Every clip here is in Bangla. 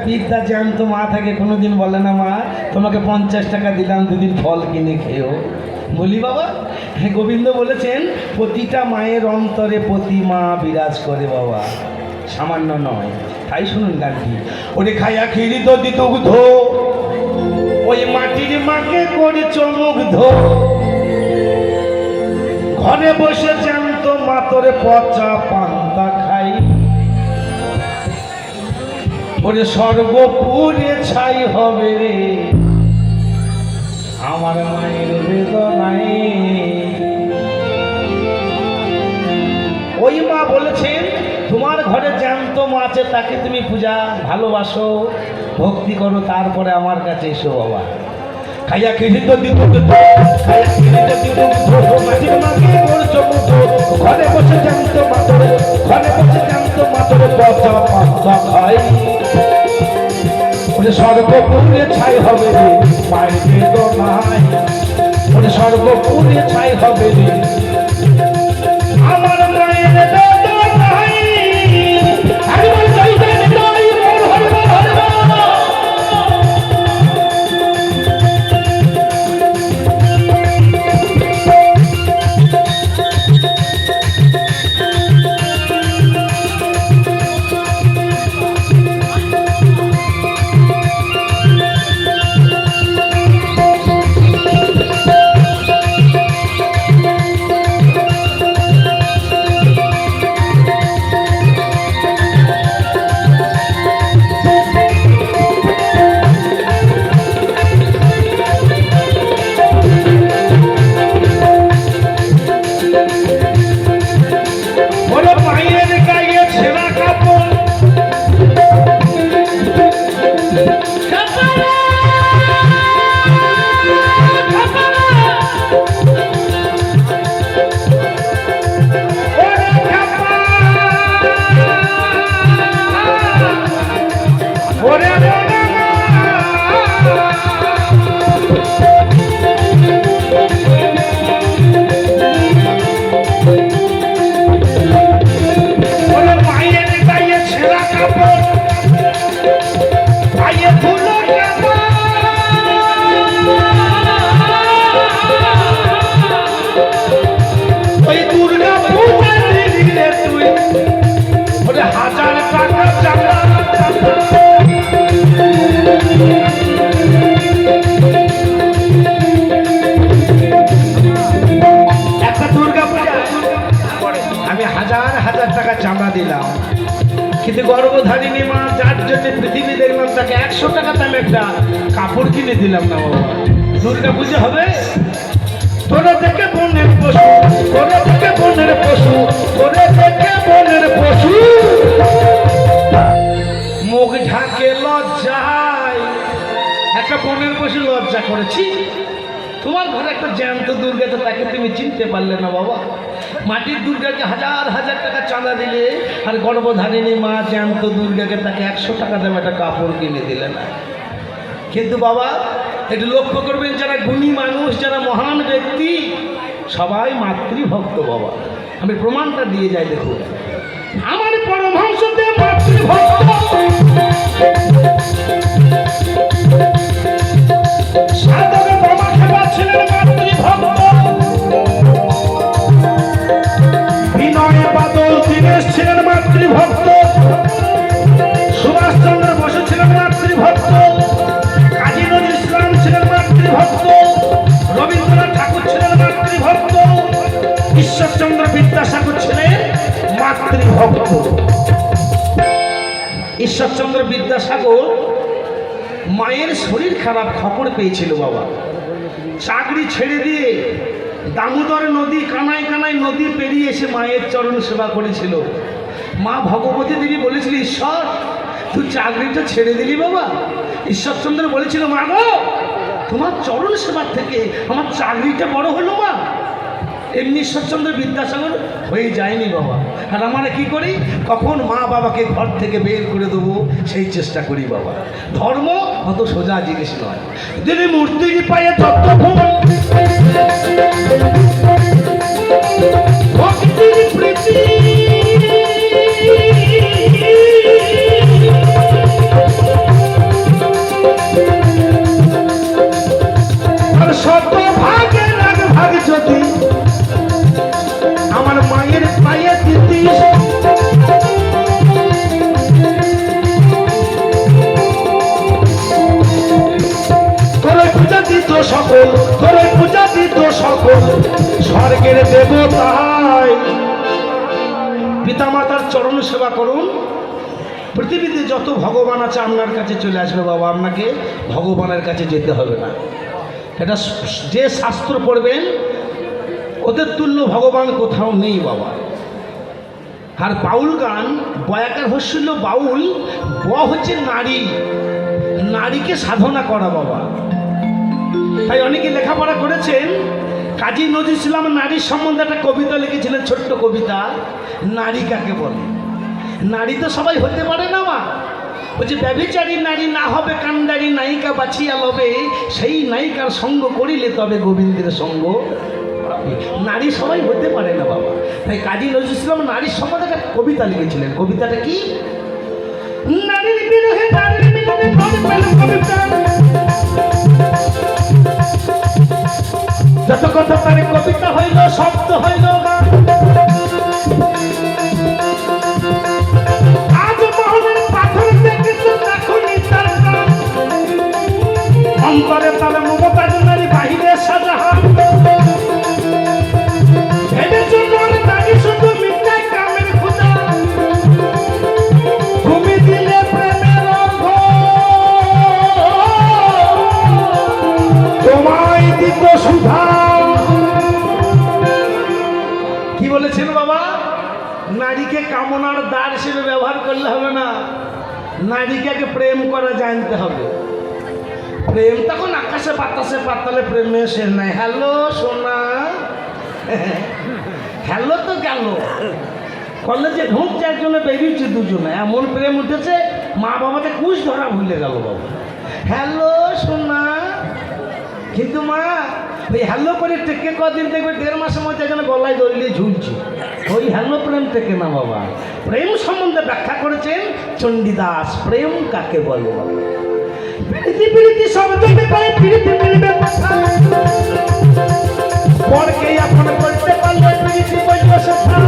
বিদ্যা জ্যান্ত মা থাকে, কোনোদিন বলে না মা তোমাকে 50 টাকা দিলাম, দুদিন ফল কিনে খেও। বলি বাবা, হ্যাঁ, গোবিন্দ বলেছেন প্রতিটা মায়ের অন্তরে প্রতিমা বিরাজ করে বাবা, সামান্য নয়। তাই শুনুন গানটি, ওরে খায়া খিরি দদি দুগ্ধ, ওই মাটির মাকে করে চমুগ্ধ, ঘরে বসে জ্যান্ত মাতরে পচা পান্তা খাই, ওরে সর্বপুরে ছাই হবে রে আমার মায়ের বেদনায়। ওই মা বলেছেন তোমার ঘরে জ্যান্ত মা আছে, তাকে তুমি পূজা ভালোবাসো, ভক্তি করো, তারপরে আমার কাছে এসো বাবা। খাইয়া খেলি তো ঘরে বসে জ্যান্ত মাতরে, ঘরে বসে জ্যান্ত মাতরে পচা পান্তা খাই, ওরে সর্বপুরে ছাই হবে রে মায়ের বেদনায়, ওরে সর্বপুরে ছাই হবে রে আমার মায়ের বেদনায়। একবার চাইবেন তাই মোর হরবা হরবা, কিন্তু গর্ভধারিণী মা যার জন্য পৃথিবী দেখলাম তাকে 100 টাকা দামে একটা কাপড় কিনে দিলাম না বাবা। দুর্গা পুজো হবে, তোরা দেখে বনের পশু, তোরা দেখে বনের পশু, তোরা দেখে বনের পশু, মুখ ঢাকে লজ্জায়, একটা বনের পশু লজ্জা করেছি। তোমার ঘরে একটা জ্যান্ত দুর্গা, তো তাকে তুমি চিনতে পারলে না বাবা। মাটির দুর্গাকে হাজার হাজার টাকা চাঁদা দিলে, আর গর্ভধারিণী মা জ্যান্ত দুর্গাকে তাকে 100 টাকা দেবে একটা কাপড় কিনে দিলে না। কিন্তু বাবা একটু লক্ষ্য করবেন, যারা গুণী মানুষ, যারা মহান ব্যক্তি, সবাই মাতৃভক্ত বাবা। আমি প্রমাণটা দিয়ে যাই, দেখুন আমার পরমহংসতে মাতৃভক্ত, সাধক বাবা খেলা ছিলেন মাতৃভক্ত, বিনয় বাদল দীনেশ ছিলেন মাতৃভক্ত, সুভাষচন্দ্র বসু ছিলেন মাতৃভক্ত, কাজী নজরুল ইসলাম ছিলেন মাতৃভক্ত, রবীন্দ্রনাথ ঠাকুর ছিলেন মাতৃভক্ত, ঈশ্বরচন্দ্র বিদ্যাসাগর ছিলেন মাতৃভক্ত। ঈশ্বরচন্দ্র বিদ্যাসাগর মায়ের শরীর খারাপ খবর পেয়েছিল বাবা, চাকরি ছেড়ে দিয়ে দামোদর নদী, কানায় কানায় নদী পেরিয়ে এসে মায়ের চরণ সেবা করেছিল। মা ভগবতী দেবী বলেছিল, ঈশ্বর তুই চাকরিটা ছেড়ে দিলি বাবা। ঈশ্বরচন্দ্র বলেছিল, মা গো তোমার চরণ সেবার থেকে আমার চাকরিটা বড় হলো মা। এমনি ঈশ্বরচন্দ্র বিদ্যাসাগর হয়ে যায়নি বাবা। আর আমরা কি করি, কখন মা বাবাকে ঘর থেকে বের করে দেবো সেই চেষ্টা করি বাবা। ধর্ম অত সোজা জিনিস নয়। যদি মূর্তির পায়ে তত্ত্বভূম ভক্তির প্রীতি সকল, তোরে পূজা দিত সকল স্বর্গের দেবতায়। পিতামাতার চরণ সেবা করুন, পৃথিবীতে যত ভগবান আছে আপনার কাছে চলে আসবে বাবা, আপনাকে ভগবানের কাছে যেতে হবে না। এটা যে শাস্ত্র পড়বেন ওদের তুল্য ভগবান কোথাও নেই বাবা। আর বাউল গান, বয়াকার হচ্ছিল বাউল, ব হচ্ছে নারী, নারীকে সাধনা করা বাবা। তাই অনেকে লেখাপড়া করেছেন। কাজী নজরুল ইসলাম নারীর সম্বন্ধে একটা কবিতা লিখেছিলেন, ছোট্ট কবিতা, নারী কাকে বলে। নারী তো সবাই হতে পারে না মা। বলছে ব্যভিচারী নারী না হবে কান্ডারি, নায়িকা বাছিয়া লবে, সেই নায়িকার সঙ্গ করিলে তবে গোবিন্দের সঙ্গ। নারী সবাই হতে পারে না বাবা। তাই কাজী নজরুল ইসলাম নারীর সম্বন্ধে একটা কবিতা লিখেছিলেন। কবিতাটা কি? নারীর বিরহে নারীর মিলনে ঘর পেল কবিতা, যত কথা তার কবিতা হইল শব্দ হইল গান। আজ মোহনের পাথর দেখেছ দেখুনি তার গান, অন্তরে তার মমতা নারী বাহিরে সাজাহান। ভেবেছ নর নারী শুধু মিথ্যায় কামের খোঁজা, তুমি দিলে প্রেমের অর্ঘ, তোমায় দিত সুধা। কি বলেছেন বাবা? নারীকে কামনার দ্বার হিসেবে ব্যবহার করলে হবে না, নারীকে আগে প্রেম করা জানতে হবে। প্রেম তখন আকাশে বাতাসে পাতালে প্রেমে শেষ নাই। হ্যালো সোনা, হ্যালো তো গেল, কলেজে ঢুকছে একজনে বেরিয়েছে দুজনে, এমন প্রেম উঠেছে মা বাবাতে কুশ ধরা ভুলে গেল বাবা। হ্যালো সোনা, কিন্তু মা ওই হ্যালো করে টেকে কদিন দেখবে 1.5 মাসের মধ্যে এখানে গলায় দড়িয়ে ঝুলছে। ওই হ্যালো প্রেম থেকে না বাবা। প্রেম সম্বন্ধে ব্যাখ্যা করেছেন চণ্ডীদাস। প্রেম কাকে বলে বাবা? প্রীতি প্রীতি শব্দকে পায়, প্রীতি মিলবে কোথায়? পরকে এখন করতে পারলে প্রীতি বলবে কোথায়?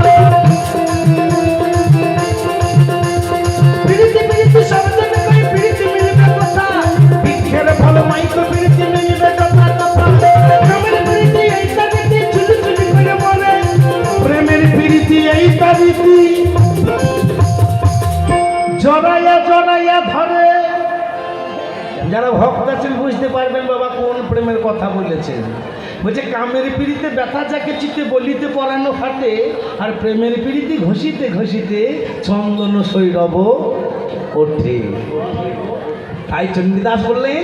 প্রীতি প্রীতি শব্দকে পায়, প্রীতি মিলবে কোথায়? বৃক্ষের ফল মাইক প্রীতি মিলবে কোথায়? প্রেমের প্রীতি এই তারিতি চুলি চুলি করে বলে, প্রেমের প্রীতি এই তারিতি জড়াইয়া জড়াইয়া ধরে। যারা ভক্ত আছেন বুঝতে পারবেন বাবা কোন প্রেমের কথা বলেছেন। বলছে কামের পিড়িতে ব্যথা যাকে চিতে বলিতে পরানো ফাটে, আর প্রেমের পিড়িতে ঘষিতে ঘষিতে চন্দন সৈরব ওঠে। তাই চণ্ডীদাস বললেন,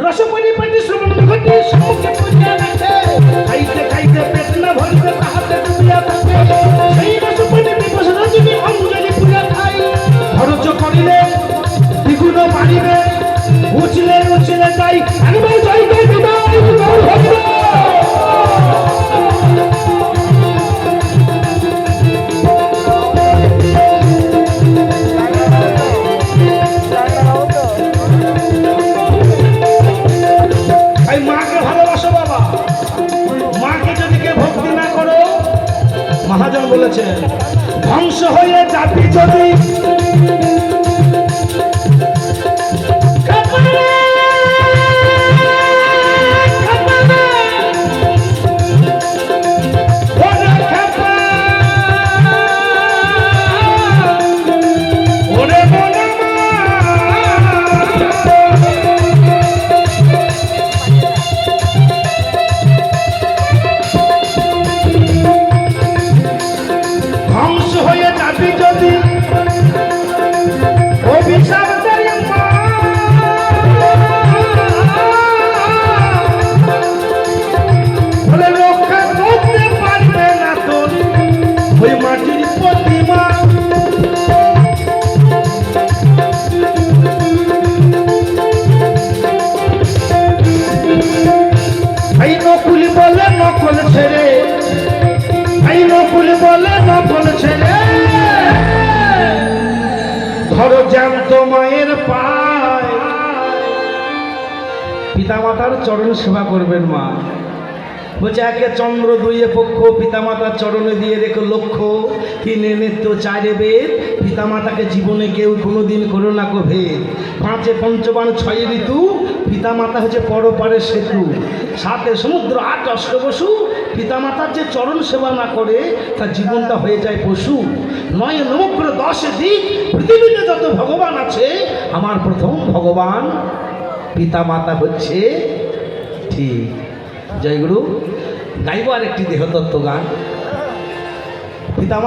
রসপরি পাটি শ্রবণ ঘটে সমুখে পুজিয়া রাখে, খাইতে খাইতে পেট না ভরিতে তাহাতে ডুবিয়া থাকে। সেই রসপরি দিবস রজনী অঞ্জলি পুরা খাই, খরচ করিলে দ্বিগুণ বাড়িবে, উচলে উচলে যাই একবার যাই যাই বিদায় বিদায় হবে। তাই মাকে ভালোবাসো বাবা। মাকে যদি কেউ ভক্তি না করো, মহাজন বলেছেন ধ্বংস হয়ে যাবি যদি। ধরো জ্যান্ত মায়ের পায়। পিতামাতার চরণ সেবা করবেন মা। বলছে একে চন্দ্র দুইয়ে পক্ষ, পিতামাতার চরণে দিয়ে রেখো লক্ষ্য। তিনে নেত্য চারে বেদ, পিতামাতাকে জীবনে কেউ কোনোদিন করো না কো ভেদ। পাঁচে পঞ্চবান ছয় ঋতু, পিতামাতা হচ্ছে পরপারের সেতু, সাথে সমুদ্র আট অষ্টবসু। পিতামাতার যে চরণ সেবা না করে তার জীবনটা হয়ে যায় পশু। নয় নমগ্র 10 দিক, পৃথিবীতে যত ভগবান আছে আমার প্রথম ভগবান পিতামাতা হচ্ছে ঠিক। জয়গুরু। গাইব আর একটি দেহতত্ত্ব গান। পিতামাতা